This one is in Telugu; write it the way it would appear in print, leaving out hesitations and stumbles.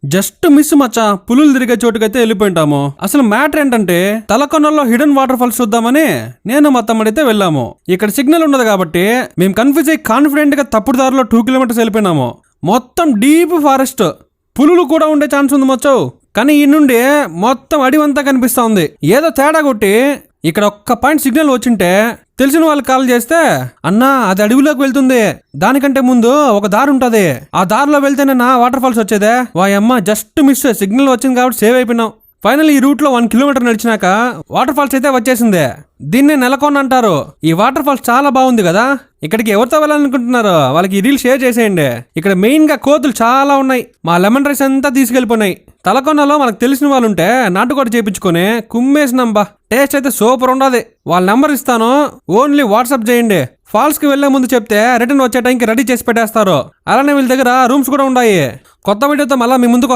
జస్ట్ మిస్ మచ్చా, పులులు తిరిగే చోటుకైతే వెళ్ళిపోయింటాము. అసలు మ్యాటర్ ఏంటంటే తలకొండలో హిడెన్ వాటర్ ఫాల్స్ చూద్దామని నేను మా తమ్ముడైతే వెళ్ళాము. ఇక్కడ సిగ్నల్ ఉండదు కాబట్టి మేము కన్ఫ్యూజ్ అయ్యి కాన్ఫిడెంట్ గా తప్పుడు దారిలో 2 కిలోమీటర్స్ వెళ్ళిపోయినాము. మొత్తం డీప్ ఫారెస్ట్, పులులు కూడా ఉండే ఛాన్స్ ఉంది మచ్చో. కానీ ఈ నుండి మొత్తం అడివంతా కనిపిస్తా ఉంది. ఏదో తేడా కొట్టి ఇక్కడ ఒక్క పాయింట్ సిగ్నల్ వచ్చింటే తెలిసిన వాళ్ళు కాల్ చేస్తే, అన్నా అది అడవిలోకి వెళ్తుంది, దానికంటే ముందు ఒక దారి ఉంటది, ఆ దారిలో వెళ్తేనే నా వాటర్ ఫాల్స్ వచ్చేదే. వాయమ్మ జస్ట్ మిస్, సిగ్నల్ వచ్చింది కాబట్టి సేవ్ అయిపోయినాం. ఫైనల్ ఈ రూట్ లో 1 కిలోమీటర్ నడిచినాక వాటర్ ఫాల్స్ అయితే వచ్చేసింది. దీన్నే నెలకొండ అంటారు. ఈ వాటర్ ఫాల్స్ చాలా బాగుంది కదా. ఇక్కడికి ఎవరితో వెళ్ళాలనుకుంటున్నారు వాళ్ళకి ఈ రీల్ షేర్ చేసేయండి. ఇక్కడ మెయిన్ గా కోతులు చాలా ఉన్నాయి. మా లెమన్ రైస్ అంతా తీసుకెళ్లిపోయినాయి. తలకొండలో మనకు తెలిసిన వాళ్ళు ఉంటే నాటుకోట చేపించుకొని కుమ్మేసినాంబా. టేస్ట్ అయితే సూపర్ ఉండదు. వాళ్ళ నెంబర్ ఇస్తాను, ఓన్లీ వాట్సాప్ చేయండి. ఫాల్స్ కి వెళ్లే ముందు చెప్తే రిటర్న్ వచ్చే టైంకి రెడీ చేసి పెట్టేస్తారు. అలానే వీళ్ళ దగ్గర రూమ్స్ కూడా ఉన్నాయి. కొత్త వీడియోతో మళ్ళీ మీ ముందుకు